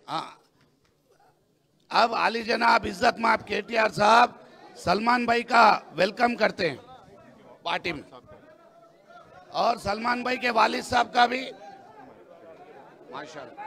हाँ, अब आली जनाब इज्जत माब केटीआर साहब सलमान भाई का वेलकम करते हैं पार्टी में, और सलमान भाई के वालिद साहब का भी माशाल्लाह।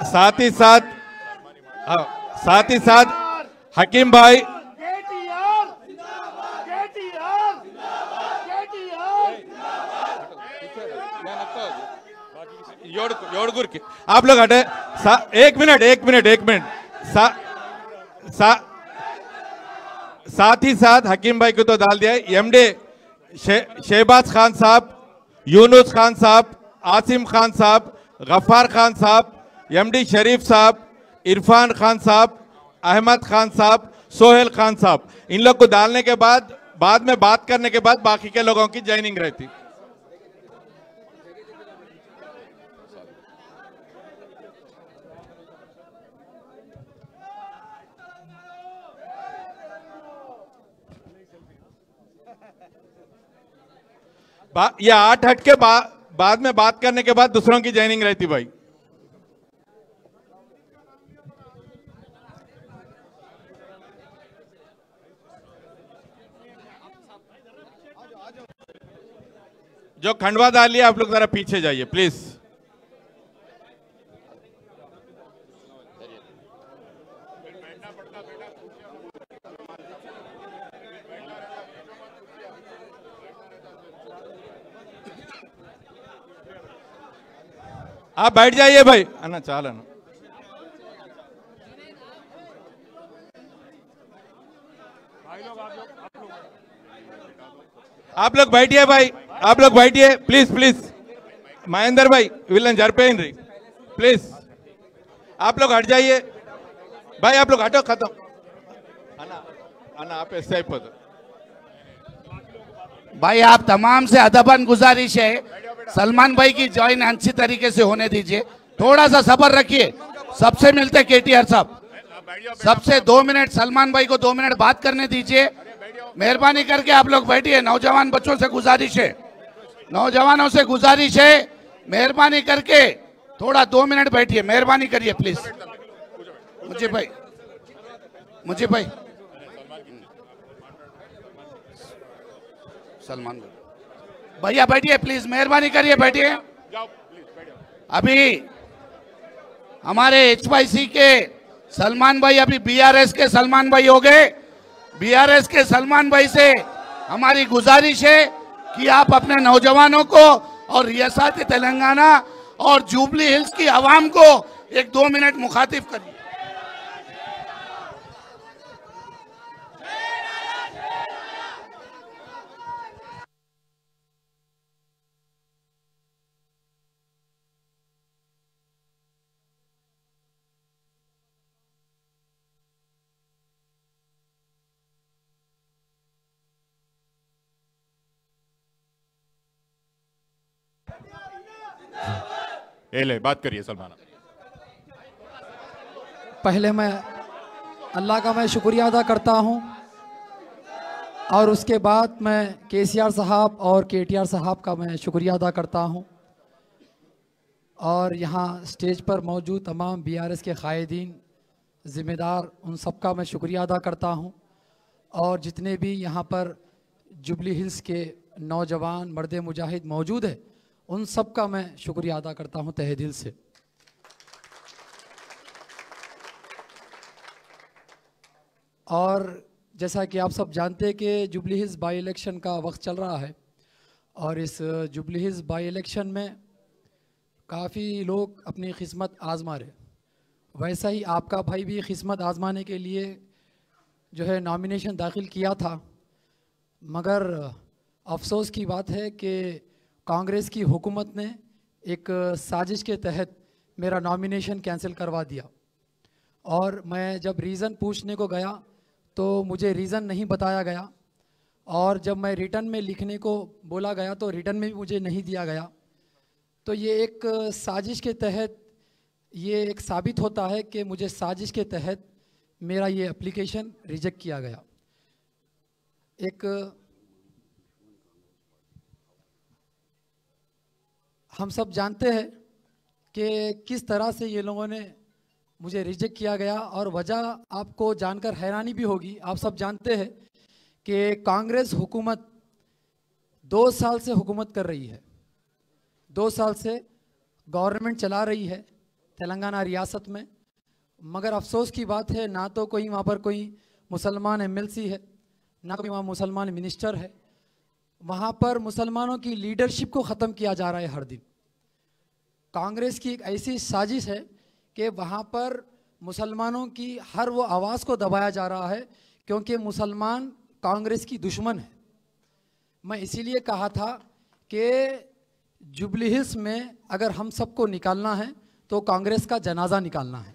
साथ ही साथ हकीम भाई, आप लोग हटे। एक मिनट साथ ही साथ हकीम भाई को तो डाल दिया है। एमडी शहबाज खान साहब, यूनुस खान साहब, आसिम खान साहब, गफ्फार खान साहब, एमडी शरीफ साहब, इरफान खान साहब, अहमद खान साहब, सोहेल खान साहब, इन लोग को डालने के बाद में बात करने के बाद बाकी के लोगों की ज्वाइनिंग रहती। ये 8 हट के बाद में बात करने के बाद दूसरों की ज्वाइनिंग रहती भाई। जो खंडवा डाल लिया आप लोग जरा पीछे जाइए प्लीज। आप बैठ जाइए भाई। अन्ना चाल अन्ना, आप लोग बैठिए भाई, आप लोग बैठिए प्लीज। महेंद्र भाई विलन जरपेन रही प्लीज, आप लोग हट जाइए भाई, आप लोग हटो, खत्म। अन्ना आप ऐसे ही भाई, आप तमाम से अदबन गुजारिश है सलमान भाई की ज्वाइन अच्छी तरीके से होने दीजिए, थोड़ा सा सब्र रखिए। सबसे मिलते केटीआर साहब, सबसे 2 मिनट सलमान भाई को 2 मिनट बात करने दीजिए, मेहरबानी करके आप लोग बैठिए। नौजवान बच्चों से गुजारिश है, नौजवानों से गुजारिश है, मेहरबानी करके थोड़ा 2 मिनट बैठिए, मेहरबानी करिए प्लीज। मुझे भाई सलमान भाई भैया बैठिए प्लीज, मेहरबानी करिए बैठिए। अभी हमारे HYC के सलमान भाई अभी BRS के सलमान भाई हो गए। BRS के सलमान भाई से हमारी गुजारिश है कि आप अपने नौजवानों को और रियासत तेलंगाना और जुबली हिल्स की आवाम को 1-2 मिनट मुखातिब करिए। ले बात करिए सलमान। पहले मैं अल्लाह का मैं शुक्रिया अदा करता हूं, और उसके बाद मैं KCR साहब और KTR साहब का मैं शुक्रिया अदा करता हूं, और यहाँ स्टेज पर मौजूद तमाम BRS के कायदीन, ज़िम्मेदार, उन सब का मैं शुक्रिया अदा करता हूं, और जितने भी यहाँ पर जुबली हिल्स के नौजवान मर्द मुजाहिद मौजूद है उन सब का मैं शुक्रिया अदा करता हूं तहे दिल से। और जैसा कि आप सब जानते हैं कि जुबली हिल्स बाई इलेक्शन का वक्त चल रहा है, और इस जुबली हिल्स बाई इलेक्शन में काफ़ी लोग अपनी किस्मत आजमा रहे। वैसा ही आपका भाई भी किस्मत आजमाने के लिए जो है नॉमिनेशन दाखिल किया था, मगर अफसोस की बात है कि कांग्रेस की हुकूमत ने एक साजिश के तहत मेरा नॉमिनेशन कैंसिल करवा दिया। और मैं जब रीज़न पूछने को गया तो मुझे रीज़न नहीं बताया गया, और जब मैं रिटर्न में लिखने को बोला गया तो रिटर्न में भी मुझे नहीं दिया गया। तो ये एक साजिश के तहत ये एक साबित होता है कि मुझे साजिश के तहत मेरा ये एप्लीकेशन रिजेक्ट किया गया। एक हम सब जानते हैं कि किस तरह से ये लोगों ने मुझे रिजेक्ट किया गया, और वजह आपको जानकर हैरानी भी होगी। आप सब जानते हैं कि कांग्रेस हुकूमत 2 साल से हुकूमत कर रही है, 2 साल से गवर्नमेंट चला रही है तेलंगाना रियासत में, मगर अफसोस की बात है ना तो कोई वहाँ पर कोई मुसलमान एमएलसी है, ना कोई वहाँ मुसलमान मिनिस्टर है। वहाँ पर मुसलमानों की लीडरशिप को ख़त्म किया जा रहा है हर दिन। कांग्रेस की एक ऐसी साजिश है कि वहाँ पर मुसलमानों की हर वो आवाज़ को दबाया जा रहा है, क्योंकि मुसलमान कांग्रेस की दुश्मन है। मैं इसीलिए कहा था कि जुबली हिल्स में अगर हम सबको निकालना है तो कांग्रेस का जनाजा निकालना है।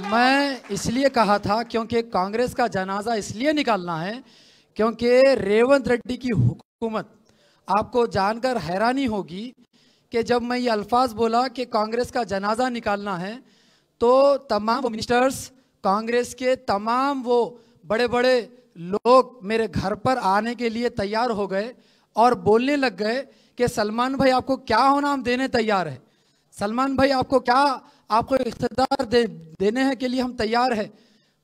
मैं इसलिए कहा था क्योंकि कांग्रेस का जनाजा इसलिए निकालना है क्योंकि रेवंत रेड्डी की हुकूमत, आपको जानकर हैरानी होगी कि जब मैं ये अल्फाज बोला कि कांग्रेस का जनाजा निकालना है तो तमाम मिनिस्टर्स, कांग्रेस के तमाम वो बड़े बड़े लोग मेरे घर पर आने के लिए तैयार हो गए और बोलने लग गए कि सलमान भाई आपको क्या होना हम देने तैयार है, सलमान भाई आपको क्या, आपको इख्तियार देने हैं के लिए हम तैयार है।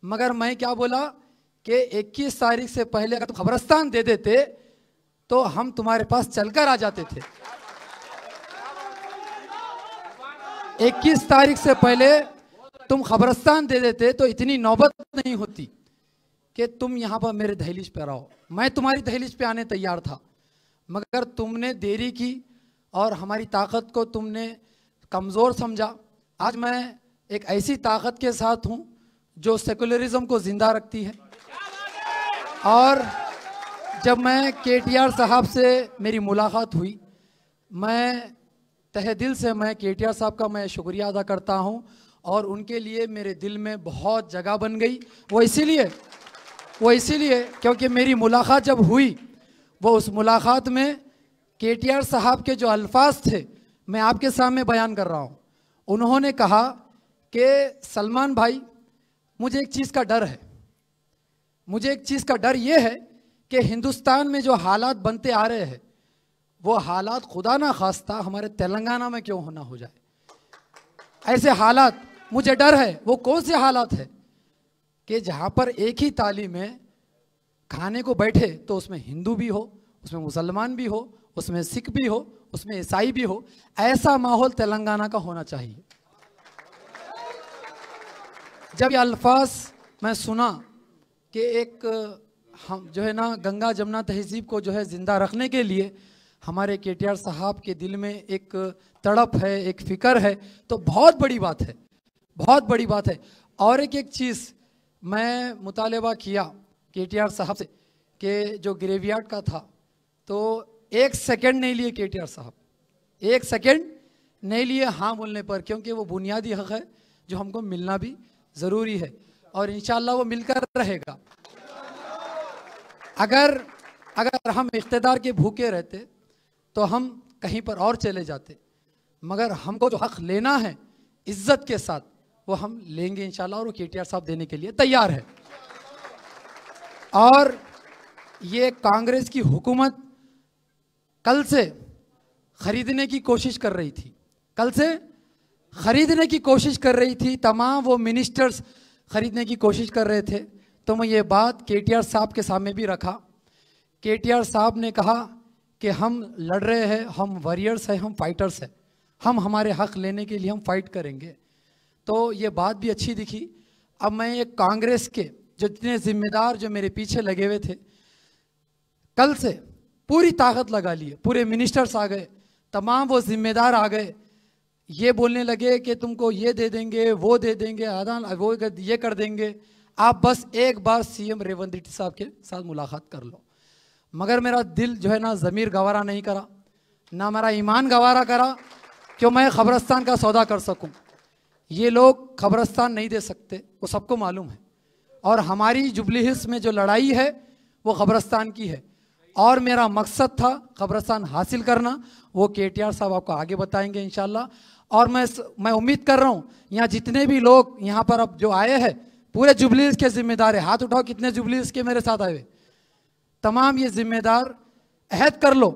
मगर मैं क्या बोला कि 21 तारीख से पहले अगर तुम खबरस्तान दे देते तो हम तुम्हारे पास चलकर आ जाते थे। 21 तारीख से पहले तुम खबरस्तान दे देते तो इतनी नौबत नहीं होती कि तुम यहाँ पर मेरे दहलीज पे रहो। मैं तुम्हारी दहलीज पे आने तैयार था, मगर तुमने देरी की और हमारी ताकत को तुमने कमज़ोर समझा। आज मैं एक ऐसी ताकत के साथ हूँ जो सेकुलरिज्म को ज़िंदा रखती है। और जब मैं केटीआर साहब से मेरी मुलाकात हुई, मैं तहे दिल से मैं केटीआर साहब का मैं शुक्रिया अदा करता हूँ, और उनके लिए मेरे दिल में बहुत जगह बन गई। वो इसीलिए क्योंकि मेरी मुलाकात जब हुई, वो उस मुलाकात में केटीआर साहब के जो अल्फाज थे मैं आपके सामने बयान कर रहा हूँ। उन्होंने कहा कि सलमान भाई मुझे एक चीज़ का डर है, मुझे एक चीज़ का डर ये है कि हिंदुस्तान में जो हालात बनते आ रहे हैं वो हालात खुदा ना खास्ता हमारे तेलंगाना में क्यों होना हो जाए। ऐसे हालात मुझे डर है। वो कौन से हालात है कि जहाँ पर एक ही थाली में खाने को बैठे तो उसमें हिंदू भी हो, उसमें मुसलमान भी हो, उसमें सिख भी हो, उसमें ईसाई भी हो। ऐसा माहौल तेलंगाना का होना चाहिए। जब ये अल्फाज मैं सुना कि एक हम जो है ना गंगा जमुना तहजीब को जो है ज़िंदा रखने के लिए हमारे केटीआर साहब के दिल में एक तड़प है, एक फ़िक्र है, तो बहुत बड़ी बात है, बहुत बड़ी बात है। और एक चीज़ मैं मुतालबा किया केटीआर साहब से कि जो ग्रेवयार्ड का था, तो 1 सेकंड नहीं लिए केटीआर साहब, 1 सेकंड नहीं लिए हाँ बोलने पर, क्योंकि वो बुनियादी हक़ है जो हमको मिलना भी ज़रूरी है और इंशाअल्लाह वो मिलकर रहेगा। अगर हम इख्तिदार के भूखे रहते तो हम कहीं पर और चले जाते, मगर हमको जो हक़ लेना है इज़्ज़त के साथ वो हम लेंगे इंशाअल्लाह, और वो केटीआर साहब देने के लिए तैयार है। और ये कांग्रेस की हुकूमत कल से ख़रीदने की कोशिश कर रही थी, कल से ख़रीदने की कोशिश कर रही थी, तमाम वो मिनिस्टर्स ख़रीदने की कोशिश कर रहे थे। तो मैं ये बात केटीआर साहब के सामने भी रखा। केटीआर साहब ने कहा कि हम लड़ रहे हैं, हम वॉरियर्स हैं, हम फाइटर्स हैं, हम हमारे हक़ लेने के लिए हम फाइट करेंगे। तो ये बात भी अच्छी दिखी। अब मैं ये कांग्रेस के जो जितने ज़िम्मेदार जो मेरे पीछे लगे हुए थे, कल से पूरी ताकत लगा लिए, पूरे मिनिस्टर्स आ गए, तमाम वो ज़िम्मेदार आ गए, ये बोलने लगे कि तुमको ये दे देंगे, वो दे देंगे, आदान वो ये कर देंगे, आप बस एक बार सीएम रेवंत रेड्डी साहब के साथ मुलाकात कर लो। मगर मेरा दिल जो है ना ज़मीर गवारा नहीं करा, ना मेरा ईमान गवारा करा कि मैं ख़बरस्तान का सौदा कर सकूं। ये लोग ख़बरस्तान नहीं दे सकते, वो सबको मालूम है। और हमारी जुबली हिल्स में जो लड़ाई है वो ख़बरस्तान की है, और मेरा मकसद था कब्रिस्तान हासिल करना, वो केटीआर साहब आपको आगे बताएंगे इंशाल्लाह। और मैं उम्मीद कर रहा हूँ यहाँ जितने भी लोग यहाँ पर अब जो आए हैं पूरे जुबली हिल्स के जिम्मेदार है, हाथ उठाओ कितने जुबली हिल्स के मेरे साथ आए हुए, तमाम ये जिम्मेदार अहद कर लो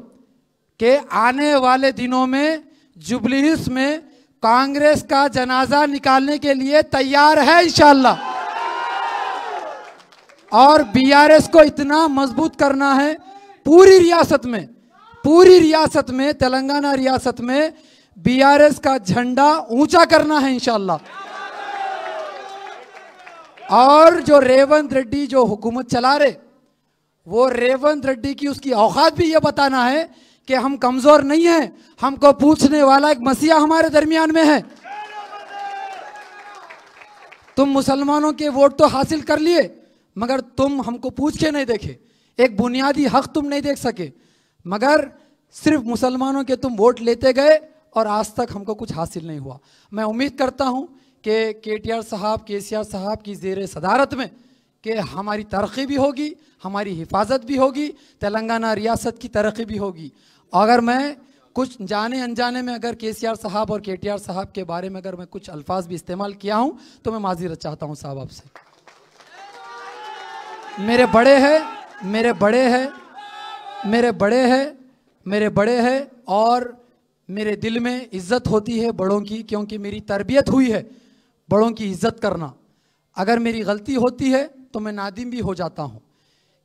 कि आने वाले दिनों में जुबली हिल्स में कांग्रेस का जनाजा निकालने के लिए तैयार है इंशाल्लाह। और बीआरएस को इतना मजबूत करना है पूरी रियासत में तेलंगाना रियासत में बीआरएस का झंडा ऊंचा करना है इंशाल्लाह। और जो रेवंत रेड्डी जो हुकूमत चला रहे, वो रेवंत रेड्डी की उसकी औकात भी ये बताना है कि हम कमजोर नहीं हैं, हमको पूछने वाला एक मसीहा हमारे दरमियान में है। तुम मुसलमानों के वोट तो हासिल कर लिए मगर तुम हमको पूछ के नहीं देखे, एक बुनियादी हक तुम नहीं देख सके, मगर सिर्फ मुसलमानों के तुम वोट लेते गए और आज तक हमको कुछ हासिल नहीं हुआ। मैं उम्मीद करता हूं कि केटीआर साहब, केसीआर साहब की ज़ेरे सदारत में कि हमारी तरक्की भी होगी, हमारी हिफाजत भी होगी, तेलंगाना रियासत की तरक्की भी होगी। अगर मैं कुछ जाने अनजाने में अगर केसीआर साहब और केटीआर साहब के बारे में अगर मैं कुछ अल्फाज भी इस्तेमाल किया हूं तो मैं माज़ीरत चाहता हूं साहब आपसे। मेरे बड़े हैं और मेरे दिल में इज्जत होती है बड़ों की, क्योंकि मेरी तरबियत हुई है बड़ों की इज्जत करना। अगर मेरी गलती होती है तो मैं नादिम भी हो जाता हूँ,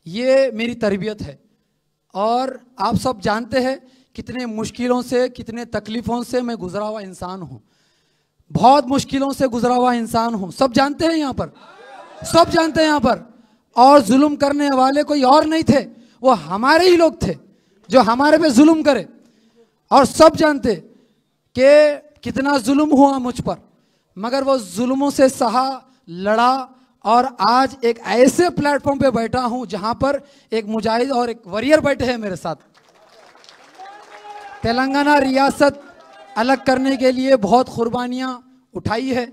ये मेरी तरबियत है। और आप सब जानते हैं कितने मुश्किलों से, कितने तकलीफ़ों से मैं गुजरा हुआ इंसान हूँ, बहुत मुश्किलों से गुजरा हुआ इंसान हूँ, सब जानते हैं यहाँ पर, सब जानते हैं यहाँ पर। और जुल्म करने वाले कोई और नहीं थे, वो हमारे ही लोग थे जो हमारे पे जुल्म करे। और सब जानते कि कितना जुल्म हुआ मुझ पर, मगर वो जुल्मों से सहा, लड़ा और आज एक ऐसे प्लेटफॉर्म पे बैठा हूं जहां पर एक मुजाहिद और एक वॉरियर बैठे हैं मेरे साथ। तेलंगाना रियासत अलग करने के लिए बहुत कुर्बानियां उठाई है,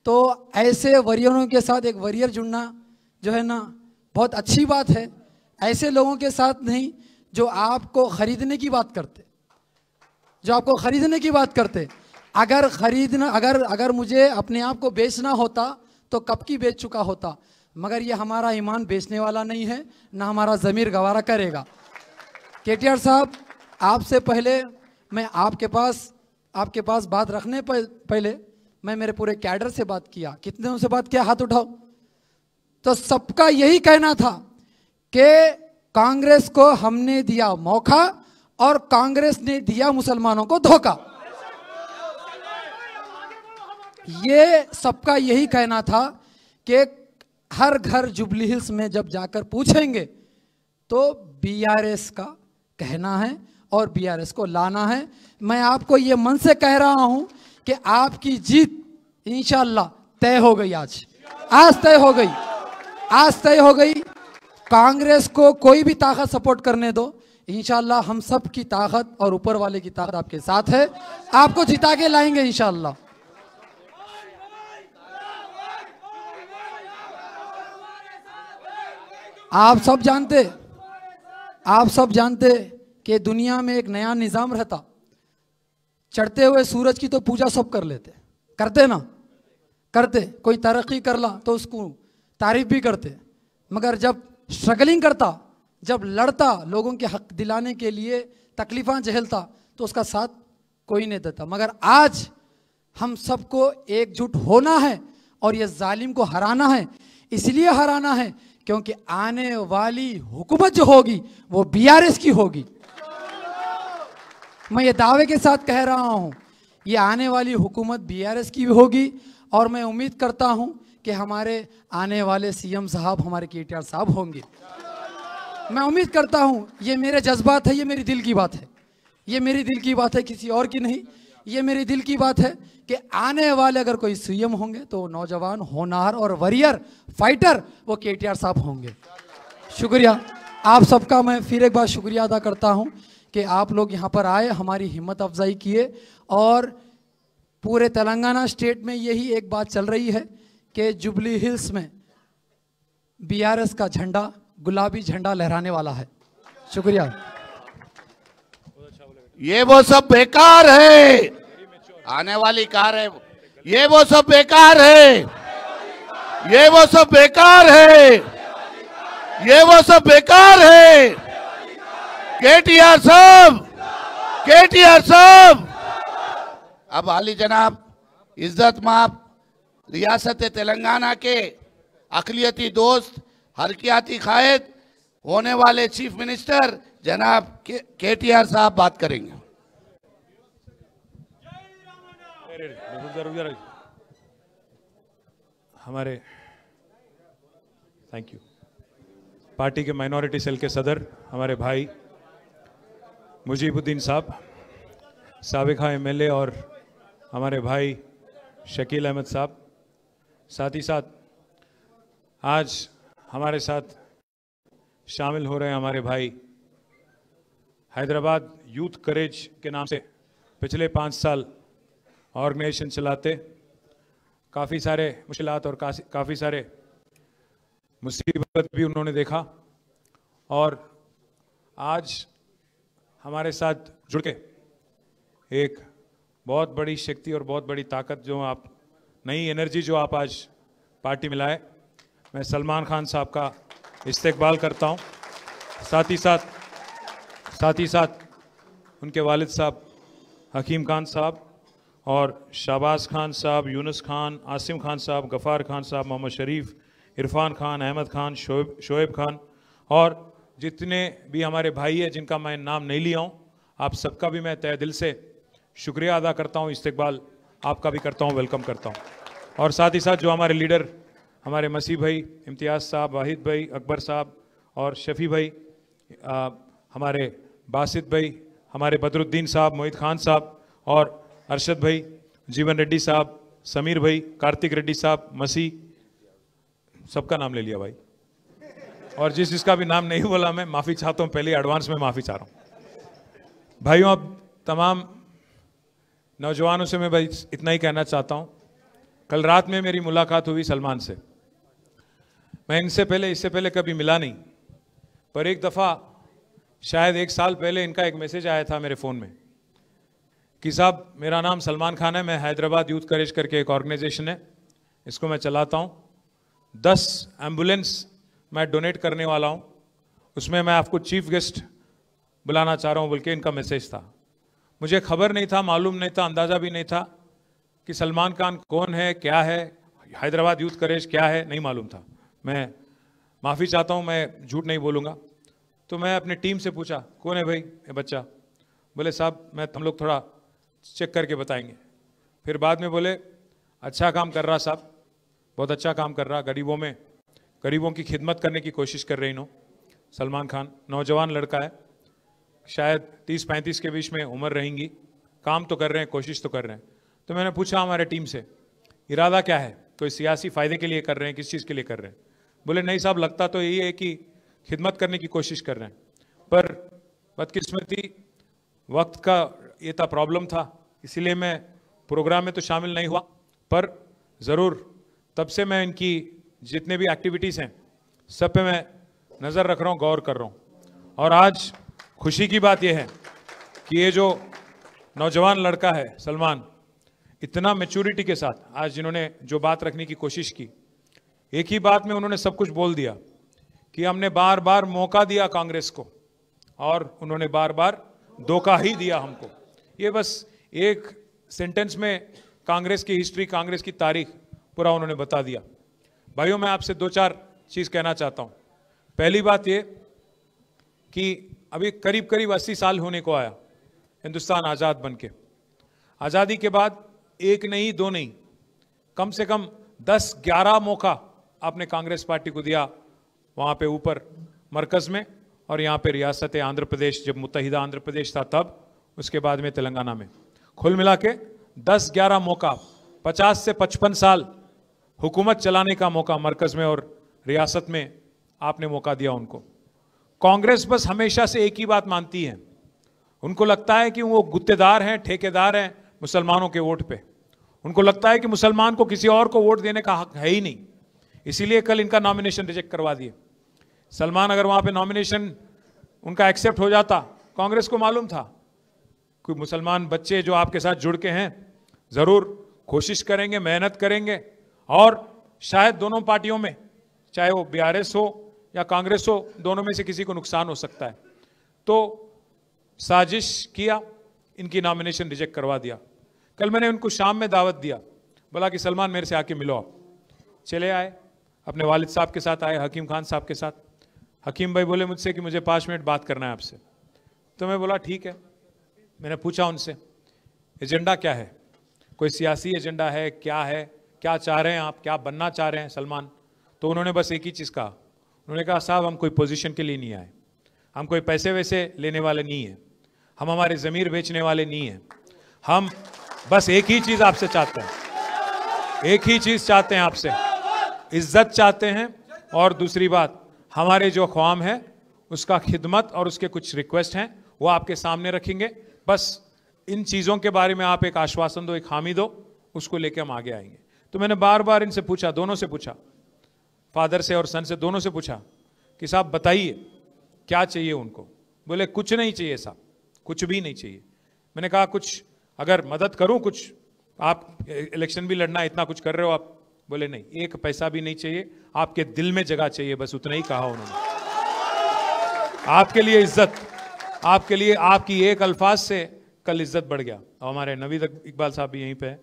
तो ऐसे वॉरियरों के साथ एक वॉरियर जुड़ना जो है ना बहुत अच्छी बात है। ऐसे लोगों के साथ नहीं जो आपको खरीदने की बात करते, अगर मुझे अपने आप को बेचना होता तो कब की बेच चुका होता, मगर ये हमारा ईमान बेचने वाला नहीं है, ना हमारा ज़मीर गवारा करेगा। केटीआर साहब, आपसे पहले मैं आपके पास बात रखने पहले मैं मेरे पूरे कैडर से बात किया। कितने से बात किया, हाथ उठाओ। तो सबका यही कहना था कि कांग्रेस को हमने दिया मौका और कांग्रेस ने दिया मुसलमानों को धोखा। ये सबका यही कहना था कि हर घर जुबली हिल्स में जब जाकर पूछेंगे तो बीआरएस का कहना है और बीआरएस को लाना है। मैं आपको ये मन से कह रहा हूं कि आपकी जीत इंशाअल्लाह तय हो गई। आज तय हो गई। कांग्रेस को कोई भी ताकत सपोर्ट करने दो, इंशाअल्लाह हम सब की ताकत और ऊपर वाले की ताकत आपके साथ है, आपको जिता के लाएंगे इंशाअल्लाह। आप सब जानते कि दुनिया में एक नया निज़ाम रहता, चढ़ते हुए सूरज की तो पूजा सब कर लेते, करते कोई तरक्की कर ला तो उसको तारीफ भी करते, मगर जब स्ट्रगलिंग करता, जब लड़ता, लोगों के हक दिलाने के लिए तकलीफ़ां झेलता तो उसका साथ कोई नहीं देता। मगर आज हम सबको एकजुट होना है और ये जालिम को हराना है। इसलिए हराना है क्योंकि आने वाली हुकूमत जो होगी वो बीआरएस की होगी। मैं ये दावे के साथ कह रहा हूँ, ये आने वाली हुकूमत बीआरएस की होगी। और मैं उम्मीद करता हूँ कि हमारे आने वाले सीएम साहब हमारे केटीआर साहब होंगे। मैं उम्मीद करता हूँ, ये मेरे जज्बात है, ये मेरी दिल की बात है, किसी और की नहीं। ये मेरी दिल की बात है कि आने वाले अगर कोई सीएम होंगे तो नौजवान, होनहार और वॉरियर फाइटर वो केटीआर साहब होंगे। शुक्रिया आप सबका। मैं फिर एक बार शुक्रिया अदा करता हूं कि आप लोग यहां पर आए, हमारी हिम्मत अफजाई किए। और पूरे तेलंगाना स्टेट में यही एक बात चल रही है कि जुबली हिल्स में बीआरएस का झंडा, गुलाबी झंडा लहराने वाला है। शुक्रिया। ये वो सब बेकार है, आने वाली कार है, ये वो सब बेकार है, ये वो सब बेकार है, ये वो सब बेकार है। केटीआर साहब, केटीआर साहब, अब आली जनाब इज्जत माप रियासत तेलंगाना के अकलियती दोस्त, हरकियाती कायद होने वाले चीफ मिनिस्टर जनाब केटीआर साहब बात करेंगे। हमारे थैंक यू पार्टी के माइनॉरिटी सेल के सदर हमारे भाई मुजीबुद्दीन साहब, साबिका एमएलए, और हमारे भाई शकील अहमद साहब, साथ ही साथ आज हमारे साथ शामिल हो रहे हैं हमारे भाई हैदराबाद यूथ करेज के नाम से पिछले 5 साल ऑर्गेनाइजेशन चलाते, काफ़ी सारे मुश्किलात और काफ़ी सारे मुसीबत भी उन्होंने देखा, और आज हमारे साथ जुड़ के एक बहुत बड़ी शक्ति और बहुत बड़ी ताकत जो आप, नई एनर्जी जो आप आज पार्टी में लाए, मैं सलमान खान साहब का इस्तेकबाल करता हूं। साथ ही साथ उनके वालिद साहब हकीम खान साहब और शाहबाज खान साहब, यूनुस खान, आसिम खान साहब, गफ़ार खान साहब, मोहम्मद शरीफ, इरफान खान, अहमद खान, शोएब खान, और जितने भी हमारे भाई हैं जिनका मैं नाम नहीं लिया हूँ, आप सबका भी मैं तहे दिल से शुक्रिया अदा करता हूँ, इस्तेकबाल आपका भी करता हूँ, वेलकम करता हूँ। और साथ ही साथ जो हमारे लीडर हमारे मसीह भाई, इम्तियाज़ साहब, वाहिद भाई, अकबर साहब और शफ़ी भाई, हमारे बासित भाई, हमारे बदरुद्दीन साहब, मोहित खान साहब और अरशद भाई, जीवन रेड्डी साहब, समीर भाई, कार्तिक रेड्डी साहब, मसीह, सबका नाम ले लिया भाई, और जिसका भी नाम नहीं बोला मैं माफ़ी चाहता हूँ, पहले एडवांस में माफ़ी चाह रहा हूँ। भाइयों, अब तमाम नौजवानों से मैं भाई इतना ही कहना चाहता हूँ, कल रात में मेरी मुलाकात हुई सलमान से। मैं इससे पहले कभी मिला नहीं, पर एक दफ़ा शायद 1 साल पहले इनका एक मैसेज आया था मेरे फ़ोन में कि साहब मेरा नाम सलमान खान है, मैं हैदराबाद यूथ करेज करके एक ऑर्गेनाइजेशन है, इसको मैं चलाता हूँ, 10 एम्बुलेंस मैं डोनेट करने वाला हूँ, उसमें मैं आपको चीफ गेस्ट बुलाना चाह रहा हूँ, बोल के इनका मैसेज था। मुझे खबर नहीं था, मालूम नहीं था, अंदाज़ा भी नहीं था कि सलमान खान कौन है, क्या है, हैदराबाद यूथ करेज क्या है, नहीं मालूम था। मैं माफ़ी चाहता हूँ, मैं झूठ नहीं बोलूँगा। तो मैं अपने टीम से पूछा कौन है भाई ये बच्चा, बोले साहब हम लोग थोड़ा चेक करके बताएंगे। फिर बाद में बोले अच्छा काम कर रहा साहब, बहुत अच्छा काम कर रहा, गरीबों की खिदमत करने की कोशिश कर रहे इन्हों। सलमान खान नौजवान लड़का है, शायद 30-35 के बीच में उम्र रहेंगी, काम तो कर रहे हैं, कोशिश तो कर रहे हैं। तो मैंने पूछा हमारे टीम से इरादा क्या है, कोई सियासी फ़ायदे के लिए कर रहे हैं, किस चीज़ के लिए कर रहे हैं? बोले नहीं साहब, लगता तो यही है कि खिदमत करने की कोशिश कर रहे हैं, पर बदकिस्मती वक्त का ये था, प्रॉब्लम था, इसीलिए मैं प्रोग्राम में तो शामिल नहीं हुआ, पर ज़रूर तब से मैं इनकी जितने भी एक्टिविटीज़ हैं सब पे मैं नज़र रख रहा हूँ, गौर कर रहा हूँ। और आज खुशी की बात यह है कि ये जो नौजवान लड़का है सलमान, इतना मैच्योरिटी के साथ आज जिन्होंने जो बात रखने की कोशिश की, एक ही बात में उन्होंने सब कुछ बोल दिया कि हमने बार बार मौका दिया कांग्रेस को और उन्होंने बार बार धोखा ही दिया हमको। ये बस एक सेंटेंस में कांग्रेस की हिस्ट्री, कांग्रेस की तारीख पूरा उन्होंने बता दिया। भाइयों, मैं आपसे 2-4 चीज़ कहना चाहता हूँ। पहली बात ये कि अभी करीब करीब 80 साल होने को आया हिंदुस्तान आज़ाद बन के। आज़ादी के बाद 1 नहीं 2 नहीं, कम से कम 10-11 मौका आपने कांग्रेस पार्टी को दिया, वहाँ पे ऊपर मरकज़ में और यहाँ पे रियासत आंध्र प्रदेश, जब मुत्तहिदा आंध्र प्रदेश था तब, उसके बाद में तेलंगाना में, कुल मिला के 10-11 मौका, 50 से 55 साल हुकूमत चलाने का मौका मरकज़ में और रियासत में आपने मौका दिया उनको। कांग्रेस बस हमेशा से एक ही बात मानती है, उनको लगता है कि वो गुत्तेदार हैं, ठेकेदार हैं मुसलमानों के वोट पे। उनको लगता है कि मुसलमान को किसी और को वोट देने का हक है ही नहीं, इसीलिए कल इनका नॉमिनेशन रिजेक्ट करवा दिए। सलमान अगर वहाँ पे नॉमिनेशन उनका एक्सेप्ट हो जाता। कांग्रेस को मालूम था कि मुसलमान बच्चे जो आपके साथ जुड़ के हैं जरूर कोशिश करेंगे, मेहनत करेंगे, और शायद दोनों पार्टियों में, चाहे वो बीआरएस हो या कांग्रेस हो, दोनों में से किसी को नुकसान हो सकता है। तो साजिश किया, इनकी नॉमिनेशन रिजेक्ट करवा दिया। कल मैंने उनको शाम में दावत दिया, बोला कि सलमान मेरे से आके मिलो आप। चले आए, अपने वालिद साहब के साथ आए, हकीम खान साहब के साथ। हकीम भाई बोले मुझसे कि मुझे 5 मिनट बात करना है आपसे। तो मैं बोला ठीक है। मैंने पूछा उनसे एजेंडा क्या है, कोई सियासी एजेंडा है, क्या चाह रहे हैं आप, क्या बनना चाह रहे हैं सलमान? तो उन्होंने बस एक ही चीज़ कहा, उन्होंने कहा साहब हम कोई पोजीशन के लिए नहीं आए, हम कोई पैसे वैसे लेने वाले नहीं हैं, हम हमारे ज़मीर बेचने वाले नहीं हैं, हम बस एक ही चीज़ आपसे चाहते हैं, एक ही चीज़ चाहते हैं आपसे, इज्जत चाहते हैं, और दूसरी बात हमारे जो ख्वाम है उसका खिदमत और उसके कुछ रिक्वेस्ट हैं वो आपके सामने रखेंगे। बस इन चीज़ों के बारे में आप एक आश्वासन दो, एक हामी दो, उसको लेके हम आगे आएंगे। तो मैंने बार बार इनसे पूछा, दोनों से पूछा, फादर से और सन से, दोनों से पूछा कि साहब बताइए क्या चाहिए उनको। बोले कुछ नहीं चाहिए साहब, कुछ भी नहीं चाहिए। मैंने कहा कुछ अगर मदद करूं, कुछ आप इलेक्शन भी लड़ना, इतना कुछ कर रहे हो आप। बोले नहीं, एक पैसा भी नहीं चाहिए, आपके दिल में जगह चाहिए, बस उतना ही कहा उन्होंने। आपके लिए इज्जत, आपके लिए आपकी एक अल्फाज से कल इज्जत बढ़ गया। और हमारे नवीद इकबाल साहब भी यहीं पे हैं।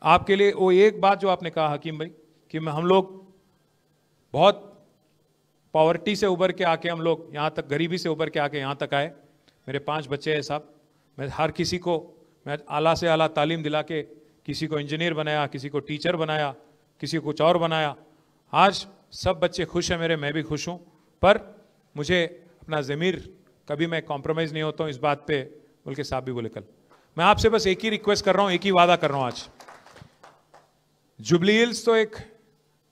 आपके लिए वो एक बात जो आपने कहा हकीम भाई कि हम लोग बहुत पॉवर्टी से उभर के आके, हम लोग यहाँ तक, गरीबी से उभर के आके यहाँ तक आए। मेरे 5 बच्चे हैं साहब, मैं हर किसी को मैं आला से आला तालीम दिला के किसी को इंजीनियर बनाया, किसी को टीचर बनाया, किसी को कुछ और बनाया। आज सब बच्चे खुश हैं मेरे, मैं भी खुश हूँ, पर मुझे अपना ज़मीर कभी मैं कॉम्प्रोमाइज़ नहीं होता हूँ इस बात पे। बोल के साहब भी बोले कल, मैं आपसे बस एक ही रिक्वेस्ट कर रहा हूँ, एक ही वादा कर रहा हूँ आज। जुबली हिल्स तो एक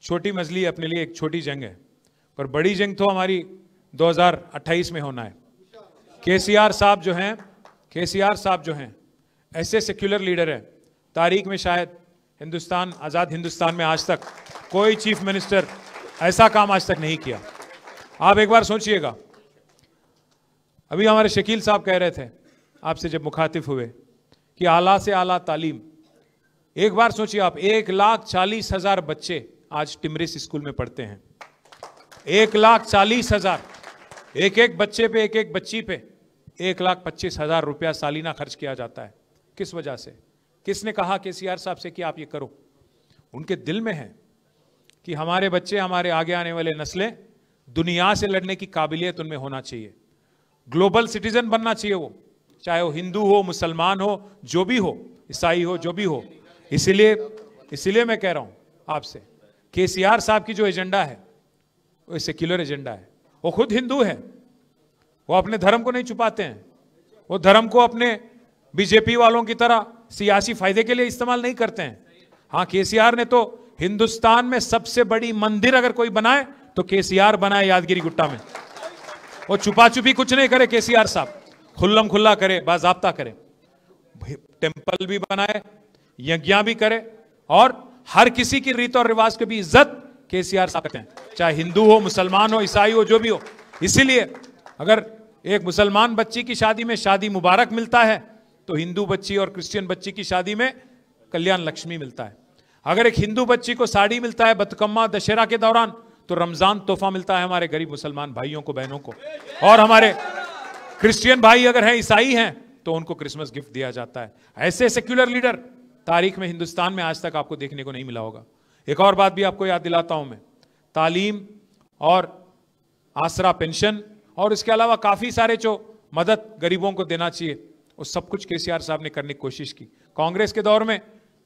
छोटी मजली अपने लिए, एक छोटी जंग है, पर बड़ी जंग तो हमारी 2028 में होना है। केसीआर साहब जो हैं ऐसे सेक्युलर लीडर हैं, तारीख में शायद हिंदुस्तान, आज़ाद हिंदुस्तान में आज तक कोई चीफ मिनिस्टर ऐसा काम आज तक नहीं किया। आप एक बार सोचिएगा, अभी हमारे शकील साहब कह रहे थे आपसे जब मुखातिब हुए कि आला से आला तालीम, एक बार सोचिए आप, 1,40,000 बच्चे आज टिमरिस स्कूल में पढ़ते हैं। 1,40,000, एक एक बच्चे पे, एक एक बच्ची पे 1,25,000 रुपया सालीना खर्च किया जाता है। किस वजह से? किसने कहा केसीआर साहब से कि आप ये करो? उनके दिल में है कि हमारे बच्चे, हमारे आगे आने वाले नस्लें दुनिया से लड़ने की काबिलियत उनमें होना चाहिए, ग्लोबल सिटीजन बनना चाहिए वो, चाहे वो हिंदू हो, मुसलमान हो, जो भी हो, ईसाई हो, जो भी हो। इसीलिए मैं कह रहा हूं आपसे, केसीआर साहब की जो एजेंडा है वो सेक्युलर एजेंडा है। वो खुद हिंदू है, वो अपने धर्म को नहीं छुपाते हैं, वो धर्म को अपने बीजेपी वालों की तरह सियासी फायदे के लिए इस्तेमाल नहीं करते हैं। हाँ, केसीआर ने तो हिंदुस्तान में सबसे बड़ी मंदिर अगर कोई बनाए तो केसीआर बनाए यादगिरी गुट्टा में। वो छुपा छुपी कुछ नहीं करे केसीआर साहब, खुल्लम खुल्ला करे, बाज़ाब्ता करे, टेंपल भी बनाए, यज्ञ भी करे, और हर किसी की रीत और रिवाज की भी इज्जत केसीआर साहब करते हैं, चाहे हिंदू हो, मुसलमान हो, ईसाई हो, जो भी हो। इसीलिए अगर एक मुसलमान बच्ची की शादी में शादी मुबारक मिलता है तो हिंदू बच्ची और क्रिश्चियन बच्ची की शादी में कल्याण लक्ष्मी मिलता है। अगर एक हिंदू बच्ची को साड़ी मिलता है बतकम्मा दशहरा के दौरान, तो रमजान तोहफा मिलता है हमारे गरीब मुसलमान भाइयों को, बहनों को। और हमारे क्रिश्चियन भाई अगर हैं, ईसाई हैं, तो उनको क्रिसमस गिफ्ट दिया जाता है। ऐसे सेक्युलर लीडर तारीख में हिंदुस्तान में आज तक आपको देखने को नहीं मिला होगा। एक और बात भी आपको याद दिलाता हूं मैं, तालीम और आसरा पेंशन और इसके अलावा काफी सारे जो मदद गरीबों को देना चाहिए, वो सब कुछ केसीआर साहब ने करने की कोशिश की। कांग्रेस के दौर में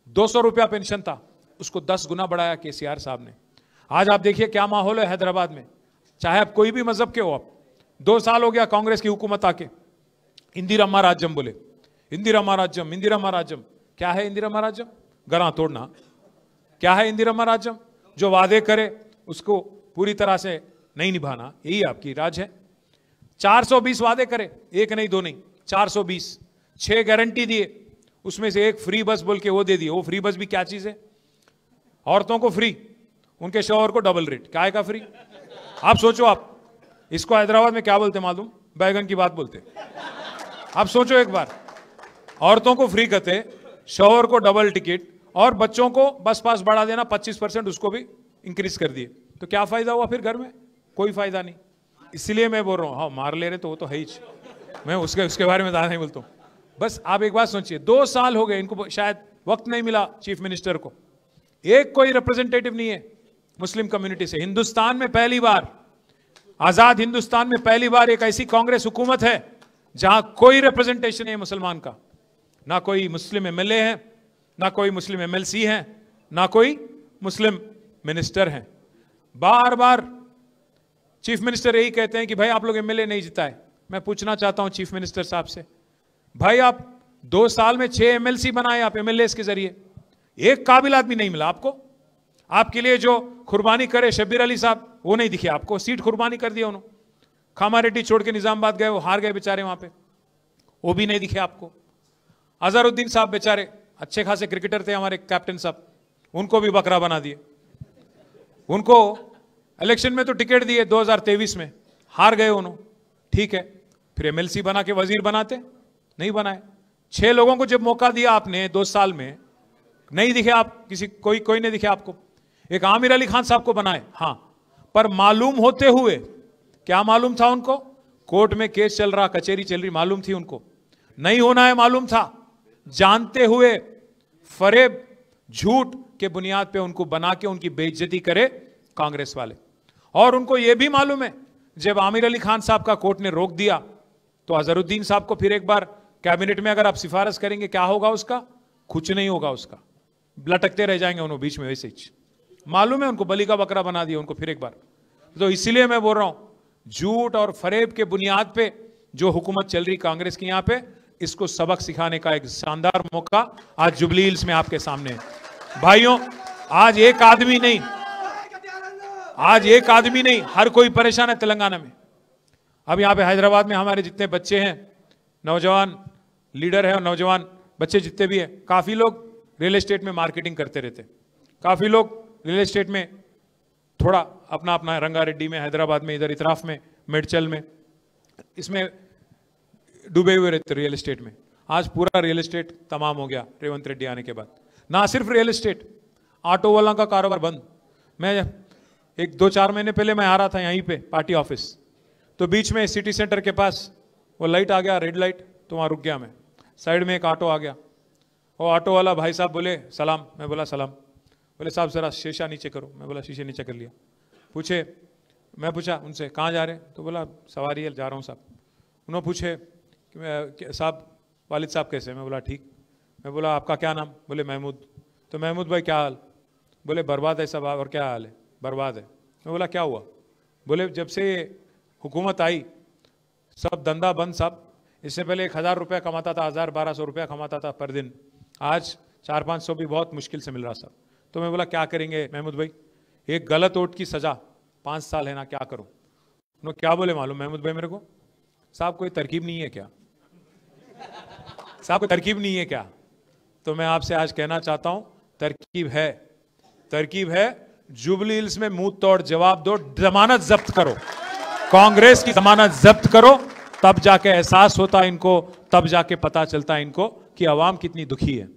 200 रुपया पेंशन था, उसको 10 गुना बढ़ाया केसीआर साहब ने। आज आप देखिए क्या माहौल है हैदराबाद में, चाहे आप कोई भी मजहब के हो। आप 2 साल हो गया कांग्रेस की हुकूमत आके, इंदिरा राज्यम बोले, इंदिरा राज्यम, इंदिरा राज्यम। क्या है इंदिरा राज्यम? गरा तोड़ना। क्या है इंदिरा राज्यम? जो वादे करे उसको पूरी तरह से नहीं निभाना, यही आपकी राज है। 420 वादे करे, एक नहीं, 2 नहीं, 420, 6 गारंटी दिए, उसमें से एक फ्री बस बोल के वो दे दिए। वो फ्री बस भी क्या चीज है? औरतों को फ्री, उनके शौहर को डबल रेट। क्या है का फ्री? आप सोचो, आप इसको हैदराबाद में क्या बोलते मालूम? बैगन की बात बोलते। आप सोचो एक बार, औरतों को फ्री करते, शौहर को डबल टिकट और बच्चों को बस पास बढ़ा देना 25%, उसको भी इंक्रीज कर दिए, तो क्या फायदा हुआ फिर घर में? कोई फायदा नहीं। इसलिए मैं बोल रहा हूं, हाँ मार ले रहे तो वो तो है ही, मैं उसके बारे में ज्यादा नहीं बोलता हूं। बस आप एक बात सोचिए, 2 साल हो गए इनको, शायद वक्त नहीं मिला चीफ मिनिस्टर को, एक कोई रिप्रेजेंटेटिव नहीं है मुस्लिम कम्युनिटी से। हिंदुस्तान में पहली बार, आजाद हिंदुस्तान में पहली बार एक ऐसी कांग्रेस हुकूमत है जहां कोई रिप्रेजेंटेशन है मुसलमान का, ना कोई मुस्लिम एमएलए है, ना कोई मुस्लिम एमएलसी है, ना कोई मुस्लिम मिनिस्टर है। बार बार चीफ मिनिस्टर यही कहते हैं कि भाई आप लोग एमएलए नहीं जिताए। मैं पूछना चाहता हूं चीफ मिनिस्टर साहब से, भाई आप 2 साल में 6 एमएलसी बनाए आप एमएलए के जरिए, एक काबिल आदमी नहीं मिला आपको। आपके लिए जो कुर्बानी करे शब्बीर अली साहब, वो नहीं दिखे आपको, सीट कुर्बानी कर दिया उन्होंने। खामा रेड्डी छोड़ के निजामाबाद गए, वो हार गए बेचारे वहां पे, वो भी नहीं दिखे आपको। अजहरुद्दीन साहब बेचारे अच्छे खासे क्रिकेटर थे हमारे कैप्टन साहब, उनको भी बकरा बना दिए। उनको इलेक्शन में तो टिकट दिए 2023 में, हार गए उन्होंने, ठीक है, फिर एमएलसी बना के वजीर बनाते, नहीं बनाए। 6 लोगों को जब मौका दिया आपने 2 साल में, नहीं दिखे आप, कोई नहीं दिखे आपको। एक आमिर अली खान साहब को बनाए, हां, पर मालूम होते हुए, क्या मालूम था उनको? कोर्ट में केस चल रहा, कचहरी चल रही, मालूम थी उनको, नहीं होना है मालूम था, जानते हुए फरेब झूठ के बुनियाद पे उनको बना के उनकी बेइज्जती करे कांग्रेस वाले। और उनको यह भी मालूम है जब आमिर अली खान साहब का कोर्ट ने रोक दिया तो अजहरुद्दीन साहब को फिर एक बार कैबिनेट में अगर आप सिफारिश करेंगे, क्या होगा उसका? कुछ नहीं होगा उसका, लटकते रह जाएंगे उन्होंने बीच में, वैसे ही मालूम है उनको, बलि का बकरा बना दिया उनको फिर एक बार। तो इसीलिए मैं बोल रहा हूं, झूठ और फरेब के बुनियाद पे जो हुकूमत चल रही कांग्रेस की यहां पे, इसको सबक सिखाने का एक शानदार मौका आज जुबली हिल्स में आपके सामने है। भाइयों, आज एक आदमी नहीं, हर कोई परेशान है तेलंगाना में। अब यहां पे हैदराबाद में हमारे जितने बच्चे हैं, नौजवान लीडर है और नौजवान बच्चे जितने भी हैं, काफी लोग रियल एस्टेट में मार्केटिंग करते रहते, काफी लोग रियल एस्टेट में थोड़ा अपना अपना, रंगारेड्डी में, हैदराबाद में, इधर इतराफ में, मेडचल में, इसमें डूबे हुए रहते रियल एस्टेट में। आज पूरा रियल एस्टेट तमाम हो गया रेवंत रेड्डी आने के बाद। ना सिर्फ रियल एस्टेट, ऑटो वाला का कारोबार बंद। मैं 1-2-4 महीने पहले मैं आ रहा था यहीं पे पार्टी ऑफिस, तो बीच में सिटी सेंटर के पास वो लाइट आ गया, रेड लाइट, तो वहां रुक गया मैं। साइड में एक ऑटो आ गया, वो ऑटो वाला भाई साहब बोले सलाम, मैं बोला सलाम। बोले साहब जरा शीशा नीचे करो, मैं बोला शीशे नीचे कर लिया। मैं पूछा उनसे कहाँ जा रहे हैं, तो बोला सवारी है, जा रहा हूँ साहब। उन्होंने पूछे कि साहब वालिद साहब कैसे? मैं बोला ठीक। मैं बोला आपका क्या नाम? बोले महमूद। तो महमूद भाई क्या हाल? बोले बर्बाद है साहब। और क्या हाल है? बर्बाद है। मैं बोला क्या हुआ? बोले जब से हुकूमत आई सब धंधा बंद साहब। इससे पहले 1000 रुपया कमाता था, 1000-1200 रुपया कमाता था पर दिन, आज 400-500 भी बहुत मुश्किल से मिल रहा साहब। तो मैं बोला क्या करेंगे महमूद भाई? एक गलत वोट की सजा 5 साल है ना, क्या करूं? उन्होंने क्या बोले मालूम महमूद भाई मेरे को? साहब कोई तरकीब नहीं है क्या? साहब कोई तरकीब नहीं है क्या? तो मैं आपसे आज कहना चाहता हूं तरकीब है, तरकीब है। जुबली हिल्स में मुंह तोड़ जवाब दो, जमानत जब्त करो, कांग्रेस की जमानत जब्त करो, तब जाके एहसास होता इनको, तब जाके पता चलता इनको कि अवाम कितनी दुखी है,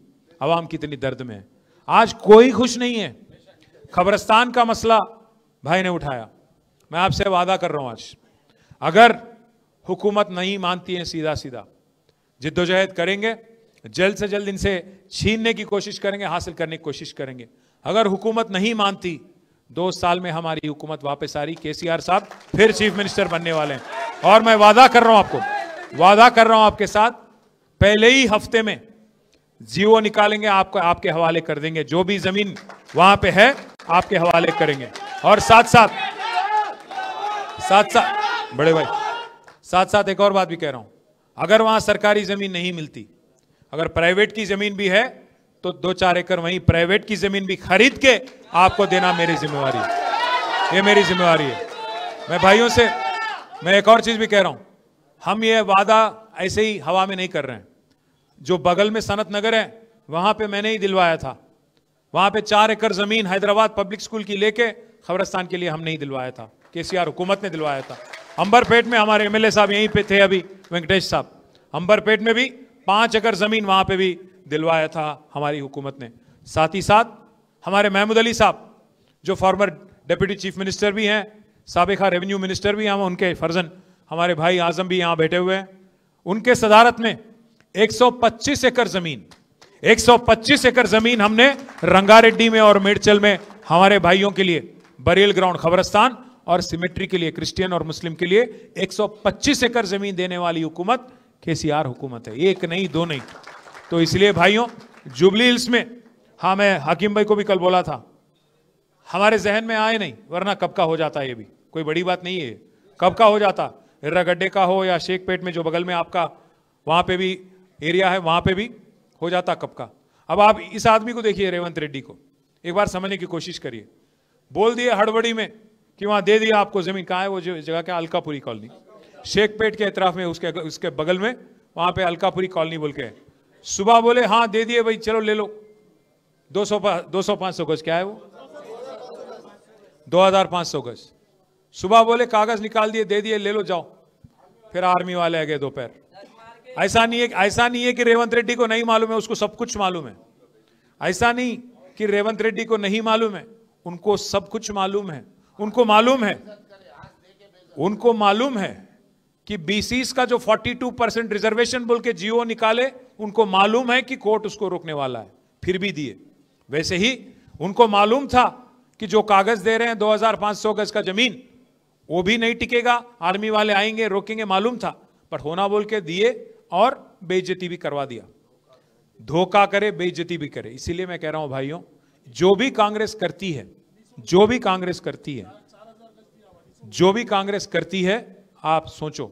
अवाम कितनी दर्द में है। आज कोई खुश नहीं है। खबरस्तान का मसला भाई ने उठाया, मैं आपसे वादा कर रहा हूं आज अगर हुकूमत नहीं मानती है सीधा सीधा जिद्दोजहद करेंगे, जल्द से जल्द इनसे छीनने की कोशिश करेंगे, हासिल करने की कोशिश करेंगे। अगर हुकूमत नहीं मानती 2 साल में हमारी हुकूमत वापस आ रही, केसीआर साहब फिर चीफ मिनिस्टर बनने वाले हैं। और मैं वादा कर रहा हूं आपको, वादा कर रहा हूं आपके साथ, पहले ही हफ्ते में जीओ निकालेंगे, आपको आपके हवाले कर देंगे, जो भी जमीन वहां पे है आपके हवाले करेंगे। और साथ साथ बड़े भाई साथ एक और बात भी कह रहा हूं, अगर वहां सरकारी जमीन नहीं मिलती, अगर प्राइवेट की जमीन भी है तो 2-4 एकड़ वहीं प्राइवेट की जमीन भी खरीद के आपको देना मेरी जिम्मेवारी है, ये मेरी जिम्मेवारी है। मैं भाइयों से मैं एक और चीज भी कह रहा हूं, हम ये वादा ऐसे ही हवा में नहीं कर रहे हैं। जो बगल में सनत नगर है वहां पे मैंने ही दिलवाया था, वहां पे 4 एकड़ जमीन हैदराबाद पब्लिक स्कूल की लेके खबरस्तान के लिए हम नहीं दिलवाया था, केसीआर हुकूमत ने दिलवाया था। अंबरपेट में हमारे एमएलए साहब यहीं पे थे अभी, वेंकटेश साहब, अंबरपेट में भी 5 एकड़ जमीन वहां पे भी दिलवाया था हमारी हुकूमत ने। साथ ही साथ हमारे महमूद अली साहब जो फॉर्मर डिप्टी चीफ मिनिस्टर भी हैं, साबिका रेवेन्यू मिनिस्टर भी हैं, उनके फर्जन हमारे भाई आजम भी यहां बैठे हुए हैं, उनके सदारत में 125 एकड़ जमीन 125 एकड़ जमीन हमने रंगारेड्डी में और मेडचल में हमारे भाइयों के लिए बरेल ग्राउंड खबरस्तान और सिमेट्री के लिए क्रिश्चियन और मुस्लिम के लिए 125 एकड़ जमीन देने वाली हुकूमत केसीआर हुकूमत है, एक नहीं दो नहीं। तो इसलिए भाइयों जुबली हिल्स में, हाँ मैं हाकिम भाई को भी कल बोला था, हमारे जहन में आए नहीं, वरना कब का हो जाता, ये भी कोई बड़ी बात नहीं है, कब का हो जाता, हिर्रागड्डे का हो या शेखपेट में जो बगल में आपका वहां पे भी एरिया है वहां पे भी हो जाता कब का। अब आप इस आदमी को देखिए, रेवंत रेड्डी को एक बार समझने की कोशिश करिए, बोल दिए हड़बड़ी में कि वहां दे दिया आपको जमीन, कहाँ है वो जगह, क्या अलकापुरी कॉलोनी, शेखपेट के इतराफ में, उसके बगल में वहां पे अलकापुरी कॉलोनी बोल के, सुबह बोले हाँ दे दिए भाई चलो ले लो, 200-500 गज, क्या है वो 2500 गज, सुबह बोले कागज निकाल दिए दे दिए ले लो जाओ, फिर आर्मी वाले आ गए दोपहर। ऐसा नहीं है कि रेवंत रेड्डी को नहीं मालूम है, उसको सब कुछ मालूम है। ऐसा नहीं कि रेवंत रेड्डी को नहीं मालूम है, उनको सब कुछ मालूम है। उनको मालूम है कि बीसीस का जो 42% रिजर्वेशन बोल के जीओ निकाले, उनको मालूम है कि कोर्ट उसको रोकने वाला है, फिर भी दिए। वैसे ही उनको मालूम था कि जो कागज दे रहे हैं 2500 गज का जमीन, वो भी नहीं टिकेगा, आर्मी वाले आएंगे रोकेंगे, मालूम था, पर होना बोल के दिए और बेइज्जती भी करवा दिया। धोखा करे बेइज्जती भी करे। इसीलिए मैं कह रहा हूं भाइयों, जो भी कांग्रेस करती है, आप सोचो,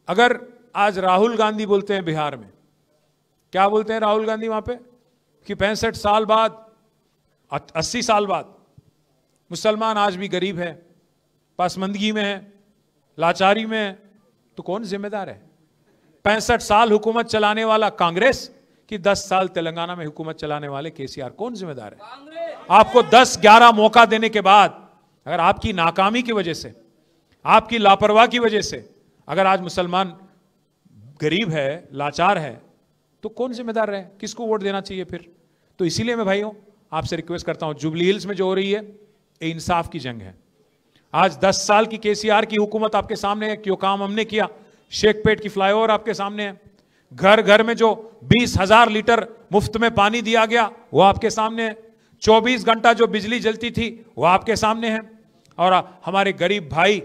अगर आज राहुल गांधी बोलते हैं बिहार में, क्या बोलते हैं राहुल गांधी वहां पे, कि 65 साल बाद 80 साल बाद मुसलमान आज भी गरीब है, पासमंदगी में है, लाचारी में है, तो कौन जिम्मेदार है? 65 साल हुकूमत चलाने वाला कांग्रेस कि 10 साल तेलंगाना में हुकूमत चलाने वाले केसीआर, कौन जिम्मेदार है? आपको 10-11 मौका देने के बाद अगर आपकी नाकामी की वजह से, आपकी लापरवाही की वजह से अगर आज मुसलमान गरीब है, लाचार है, तो कौन जिम्मेदार है? किसको वोट देना चाहिए फिर? तो इसीलिए मैं भाइयों आपसे रिक्वेस्ट करता हूं, जुबली हिल्स में जो हो रही है ये इंसाफ की जंग है। आज 10 साल की केसीआर की हुकूमत आपके सामने है, क्यों काम हमने किया, शेखपेट की फ्लाईओवर आपके सामने है, घर घर में जो 20,000 लीटर मुफ्त में पानी दिया गया वो आपके सामने है, 24 घंटा जो बिजली जलती थी वो आपके सामने है, और हमारे गरीब भाई,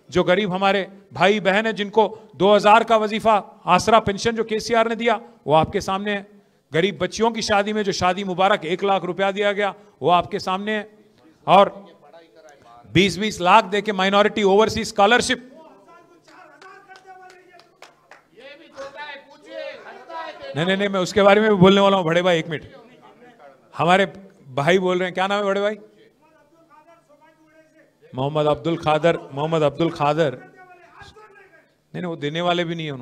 जो गरीब हमारे भाई बहन है जिनको 2000 का वजीफा आसरा पेंशन जो केसीआर ने दिया वो आपके सामने है, गरीब बच्चियों की शादी में जो शादी मुबारक 1 लाख रुपया दिया गया वो आपके सामने है, और 20-20 लाख देके माइनॉरिटी ओवरसीज स्कॉलरशिप, नहीं मैं उसके बारे में भी बोलने वाला हूं। बड़े भाई 1 मिनट, हमारे भाई बोल रहे हैं, क्या नाम है बड़े भाई? मोहम्मद अब्दुल खादर। नहीं वो देने वाले भी नहीं है,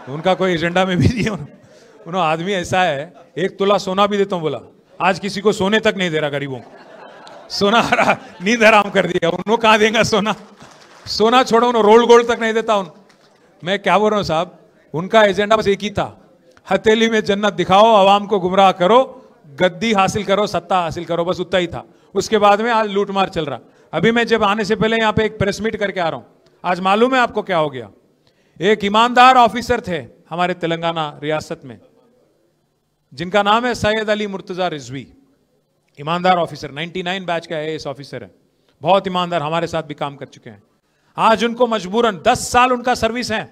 उनका कोई एजेंडा में भी नहीं है। उन्होंने आदमी ऐसा है, 1 तोला सोना भी देता हूं बोला, आज किसी को सोने तक नहीं दे रहा, गरीबों को सोना नींद हराम कर दिया। उन्होंने कहां देगा सोना छोड़ो, उन्होंने रोल गोल्ड तक नहीं देता। मैं क्या बोल रहा हूं साहब, उनका एजेंडा बस एक ही था, हथेली में जन्नत दिखाओ, आवाम को गुमराह करो, गद्दी हासिल करो, सत्ता हासिल करो, बस उतना ही था। उसके बाद में आज लूटमार चल रहा। अभी मैं जब आने से पहले यहाँ पे एक प्रेस मीट करके आ रहा हूं, आज मालूम है आपको क्या हो गया? एक ईमानदार ऑफिसर थे हमारे तेलंगाना रियासत में, जिनका नाम है सैयद अली मुर्तजा रिजवी, ईमानदार ऑफिसर, 99 बैच का आईएएस ऑफिसर है, बहुत ईमानदार, हमारे साथ भी काम कर चुके हैं। आज उनको मजबूरन 10 साल उनका सर्विस है,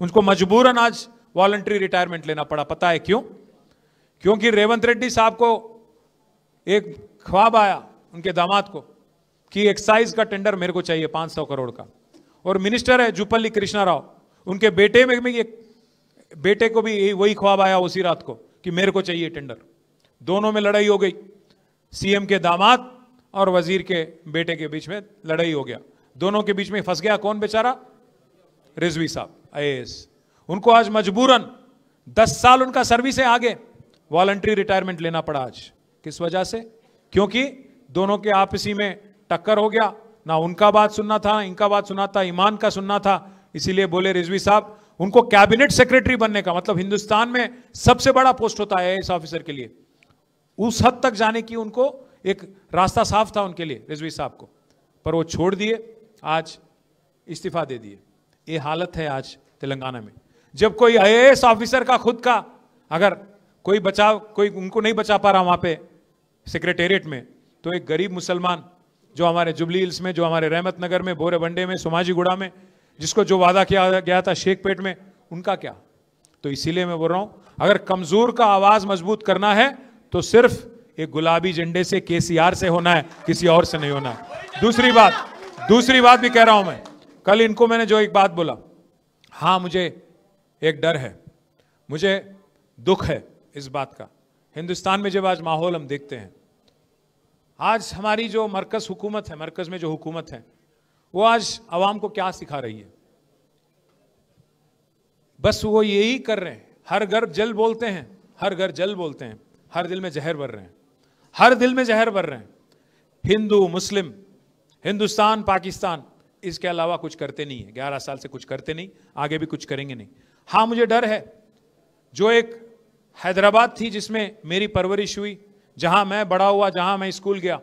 उनको मजबूरन आज वॉलंटरी रिटायरमेंट लेना पड़ा। पता है क्यों? क्योंकि रेवंत रेड्डी साहब को एक ख्वाब आया उनके दामाद को कि एक्साइज का टेंडर मेरे को चाहिए 500 करोड़ का, और मिनिस्टर है जुपल्ली कृष्णा राव, उनके बेटे में भी बेटे को भी वही ख्वाब आया उसी रात को कि मेरे को चाहिए टेंडर। दोनों में लड़ाई हो गई, सीएम के दामाद और वजीर के बेटे के बीच में लड़ाई हो गया। दोनों के बीच में फंस गया कौन बेचारा? रिजवी साहब आईएएस। उनको आज मजबूरन 10 साल उनका सर्विस है, आगे वॉलंटरी रिटायरमेंट लेना पड़ा आज। किस वजह से? क्योंकि दोनों के आपसी में टक्कर हो गया, ना उनका बात सुनना था, इनका बात सुनना था, ईमान का सुनना था। इसीलिए बोले रिजवी साहब, उनको कैबिनेट सेक्रेटरी बनने का मतलब हिंदुस्तान में सबसे बड़ा पोस्ट होता है आईएएस ऑफिसर के लिए, उस हद तक जाने की उनको एक रास्ता साफ था उनके लिए, रिजवी साहब को, पर वो छोड़ दिए, आज इस्तीफा दे दिए। ये हालत है आज तेलंगाना में। जब कोई आईएएस ऑफिसर का खुद का अगर कोई उनको नहीं बचा पा रहा वहां पे सेक्रेटेरिएट में, तो एक गरीब मुसलमान जो हमारे जुबली हिल्स में, जो हमारे रहमत नगर में, बोरेबंडे में, सोमाजीगुड़ा में, जिसको जो वादा किया गया था शेखपेट में, उनका क्या? तो इसीलिए मैं बोल रहा हूं, अगर कमजोर का आवाज मजबूत करना है तो सिर्फ एक गुलाबी झंडे से, केसीआर से होना है, किसी और से नहीं होना है। दूसरी बात भी कह रहा हूं मैं, कल इनको मैंने जो एक बात बोला, हाँ मुझे एक डर है, मुझे दुख है इस बात का, हिंदुस्तान में जब आज माहौल हम देखते हैं, आज हमारी जो मरकज हुकूमत है, मरकज में जो हुकूमत है, वो आज अवाम को क्या सिखा रही है? बस वो यही कर रहे हैं, हर घर जल बोलते हैं, हर घर जल बोलते हैं, हर दिल में जहर भर रहे हैं, हर दिल में जहर भर रहे हैं। हिंदू मुस्लिम, हिंदुस्तान पाकिस्तान, इसके अलावा कुछ करते नहीं है। 11 साल से कुछ करते नहीं, आगे भी कुछ करेंगे नहीं। हाँ मुझे डर है, जो एक हैदराबाद थी जिसमें मेरी परवरिश हुई, जहां मैं बड़ा हुआ, जहां मैं स्कूल गया,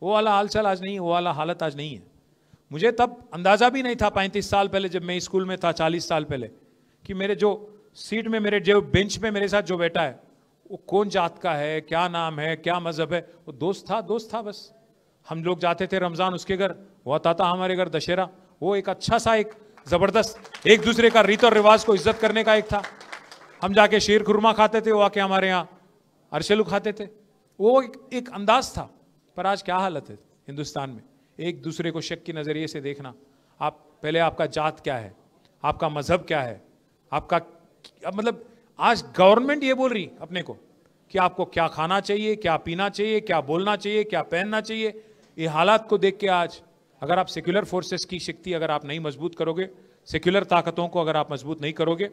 वो वाला हालचाल आज नहीं है, वो वाला हालत आज नहीं है। मुझे तब अंदाजा भी नहीं था 35 साल पहले जब मैं स्कूल में था, 40 साल पहले, कि मेरे जो सीट में, मेरे जो बेंच पे मेरे साथ जो बैठा है वो कौन जात का है, क्या नाम है, क्या मजहब है। वो दोस्त था बस। हम लोग जाते थे रमजान उसके घर, वो आता था हमारे घर दशहरा। वो एक अच्छा सा, एक जबरदस्त एक दूसरे का रीत और रिवाज को इज्जत करने का एक था। हम जाके शीर खुरमा खाते थे, वो आके हमारे यहाँ अरशेलू खाते थे। वो एक अंदाज था। पर आज क्या हालत है हिंदुस्तान में? एक दूसरे को शक की नजरिए से देखना। आप पहले, आपका जात क्या है, आपका मजहब क्या है, आपका मतलब आज गवर्नमेंट ये बोल रही अपने को कि आपको क्या खाना चाहिए, क्या पीना चाहिए, क्या बोलना चाहिए, क्या पहनना चाहिए। ये हालात को देख के आज अगर आप सेक्युलर फोर्सेस की शक्ति अगर आप नहीं मजबूत करोगे, सेक्युलर ताकतों को अगर आप मजबूत नहीं करोगे,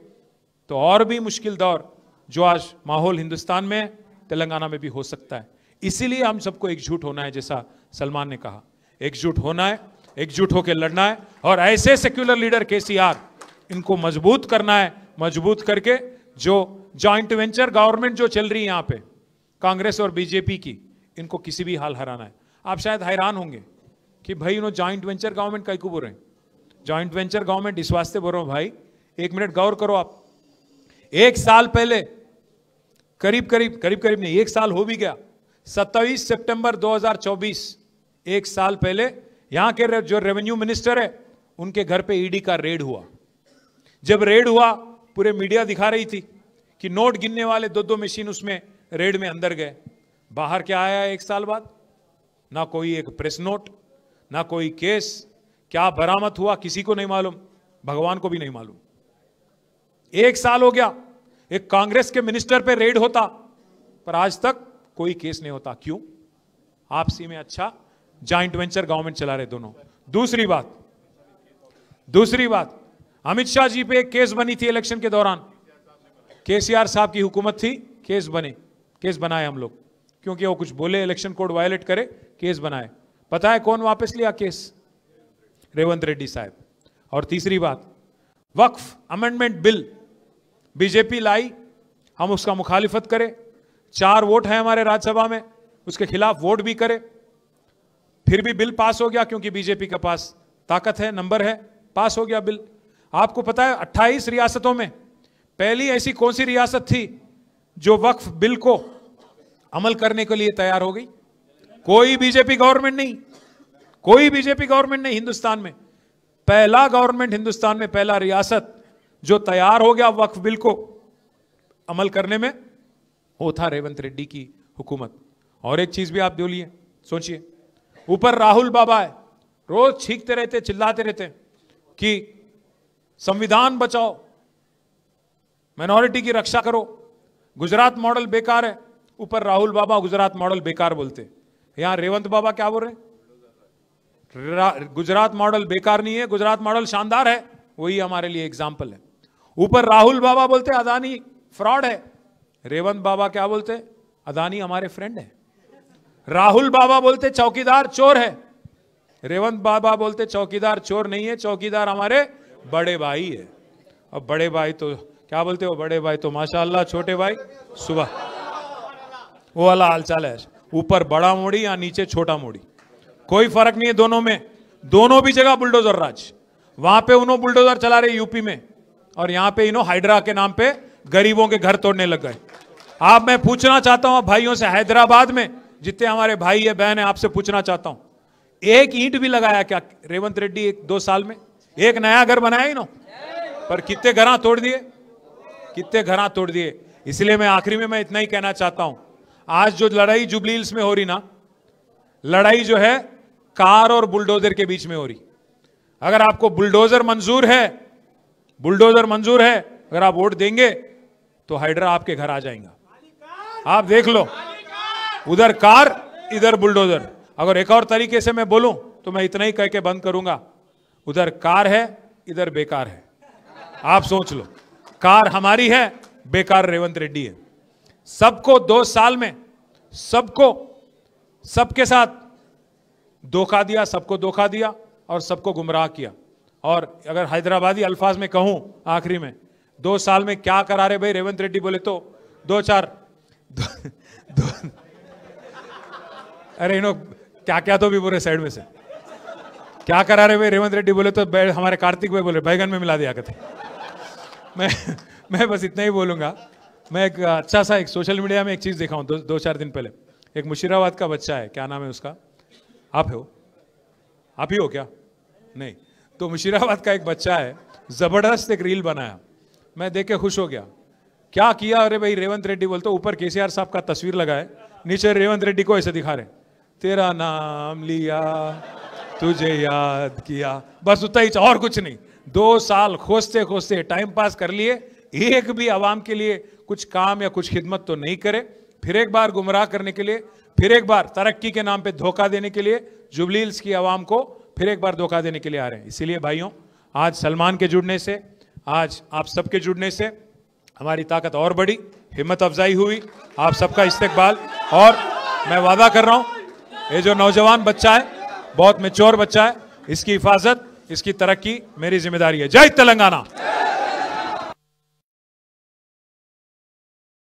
तो और भी मुश्किल दौर जो आज माहौल हिंदुस्तान में है, तेलंगाना में भी हो सकता है। इसीलिए हम सबको एकजुट होना है, जैसा सलमान ने कहा, एकजुट होना है, एकजुट होकर लड़ना है। और ऐसे सेक्युलर लीडर केसीआर, इनको मजबूत करना है। मजबूत करके जो जॉइंट वेंचर गवर्नमेंट जो चल रही है यहाँ पे, कांग्रेस और बीजेपी की, इनको किसी भी हाल हराना है। आप शायद हैरान होंगे कि भाई उन्होंने जॉइंट वेंचर गवर्नमेंट कई को बोल रहे हैं। जॉइंट वेंचर गवर्नमेंट इस वास्ते बोल रहा हूं भाई, एक मिनट गौर करो आप। एक साल पहले, करीब नहीं, एक साल हो भी गया, 27 सितंबर 2024, एक साल पहले यहां के जो रेवेन्यू मिनिस्टर है, उनके घर पे ईडी का रेड हुआ। जब रेड हुआ, पूरे मीडिया दिखा रही थी कि नोट गिनने वाले 2-2 मशीन उसमें रेड में अंदर गए। बाहर क्या आया एक साल बाद? ना कोई एक प्रेस नोट, ना कोई केस। क्या बरामद हुआ किसी को नहीं मालूम, भगवान को भी नहीं मालूम। एक साल हो गया, एक कांग्रेस के मिनिस्टर पे रेड होता, पर आज तक कोई केस नहीं होता। क्यों? आपसी में अच्छा जॉइंट वेंचर गवर्नमेंट चला रहे दोनों। दूसरी बात, अमित शाह जी पे एक केस बनी थी इलेक्शन के दौरान। केसीआर साहब की हुकूमत थी, केस बनाए हम लोग, क्योंकि वो कुछ बोले, इलेक्शन कोड वायलेट करे, केस बनाए। पता है कौन वापस लिया केस? रेवंत रेड्डी साहब। और तीसरी बात, वक्फ अमेंडमेंट बिल बीजेपी लाई, हम उसका मुखालिफत करें, 4 वोट है हमारे राज्यसभा में, उसके खिलाफ वोट भी करे, फिर भी बिल पास हो गया, क्योंकि बीजेपी के पास ताकत है, नंबर है, पास हो गया बिल। आपको पता है 28 रियासतों में पहली ऐसी कौन सी रियासत थी जो वक्फ बिल को अमल करने के लिए तैयार हो गई? कोई बीजेपी गवर्नमेंट नहीं हिंदुस्तान में। पहला गवर्नमेंट हिंदुस्तान में, पहला रियासत जो तैयार हो गया वक्फ बिल को अमल करने में, वो था रेवंत रेड्डी की हुकूमत। और एक चीज भी आप बोलिए, सोचिए, ऊपर राहुल बाबा है, रोज छींकते रहते, चिल्लाते रहते कि संविधान बचाओ, माइनॉरिटी की रक्षा करो, गुजरात मॉडल बेकार है। ऊपर राहुल बाबा गुजरात मॉडल बेकार बोलते, यहां रेवंत बाबा क्या बोल रहे? गुजरात मॉडल बेकार नहीं है, गुजरात मॉडल शानदार है। वही हमारे लिए एग्जाम्पल है। ऊपर राहुल बाबा बोलते अदानी फ्रॉड है, रेवंत बाबा क्या बोलते? अदानी हमारे फ्रेंड है। राहुल बाबा बोलते चौकीदार चोर है, रेवंत बाबा बोलते चौकीदार चोर नहीं है, चौकीदार हमारे बड़े भाई है। अब बड़े भाई तो क्या बोलते हो, बड़े भाई तो माशाअल्लाह, छोटे भाई सुबह, वो वाला हालचाल है। ऊपर बड़ा मोड़ी या नीचे छोटा मोड़ी, कोई फर्क नहीं है दोनों में। दोनों भी जगह बुलडोजर राज। वहां पे उन्होंने बुलडोजर चला रहे यूपी में, और यहां पे इन्हों हाइड्रा के नाम पे गरीबों के घर तोड़ने लग गए। आप, मैं पूछना चाहता हूं भाइयों से, हैदराबाद में जितने हमारे भाई है बहन है, आपसे पूछना चाहता हूं, एक ईंट भी लगाया क्या रेवंत रेड्डी 1-2 साल में? एक नया घर बनाया इन्हों? पर कितने घर तोड़ दिए, कितने घर तोड़ दिए। इसलिए मैं आखिरी में मैं इतना ही कहना चाहता हूं, आज जो लड़ाई जुबली हिल्स में हो रही ना, लड़ाई जो है कार और बुलडोजर के बीच में हो रही। अगर आपको बुलडोजर मंजूर है, बुलडोजर मंजूर है, अगर आप वोट देंगे तो हाइड्रा आपके घर आ जाएगा। आप देख लो, उधर कार इधर बुलडोजर। अगर एक और तरीके से मैं बोलूं तो मैं इतना ही कह के बंद करूंगा, उधर कार है इधर बेकार है। आप सोच लो, कार हमारी है, बेकार रेवंत रेड्डी है। सबको 2 साल में सबको सबके साथ धोखा दिया, सबको धोखा दिया और सबको गुमराह किया। और अगर हैदराबादी अल्फाज में कहूं आखिरी में, 2 साल में क्या करा रहे भाई रेवंत रेड्डी बोले तो 2-4 अरे इन्हों क्या क्या तो भी बोले साइड में से, क्या करा रहे भाई रेवंत रेड्डी बोले तो हमारे कार्तिक भाई बोले बैगन में मिला दिया करते। मैं बस इतना ही बोलूंगा। मैं एक अच्छा सा एक सोशल मीडिया में एक चीज देखा हूं 2-4 दिन पहले। एक मुशीराबाद का बच्चा है, क्या नाम है उसका, आप हो, आप ही हो क्या? नहीं, तो मुशीराबाद का एक बच्चा है, जबरदस्त एक रील बनाया, मैं देख के खुश हो गया। क्या किया, अरे भाई रेवंत रेड्डी बोलते, ऊपर केसीआर साहब का तस्वीर लगाए, नीचे रेवंत रेड्डी को ऐसे दिखा रहे, तेरा नाम लिया तुझे याद किया, बस उतना ही, और कुछ नहीं। 2 साल खोजते खोजते टाइम पास कर लिए, एक भी आवाम के लिए कुछ काम या कुछ खिदमत तो नहीं करे। फिर एक बार गुमराह करने के लिए, फिर एक बार तरक्की के नाम पे धोखा देने के लिए जुबली हिल्स की आवाम को फिर एक बार धोखा देने के लिए आ रहे हैं। इसीलिए भाइयों, आज सलमान के जुड़ने से, आज आप सबके जुड़ने से हमारी ताकत और बढ़ी, हिम्मत अफजाई हुई, आप सबका इस्तेकबाल। और मैं वादा कर रहा हूं, ये जो नौजवान बच्चा है, बहुत मैच्योर बच्चा है, इसकी हिफाजत, इसकी तरक्की मेरी जिम्मेदारी है। जय तेलंगाना।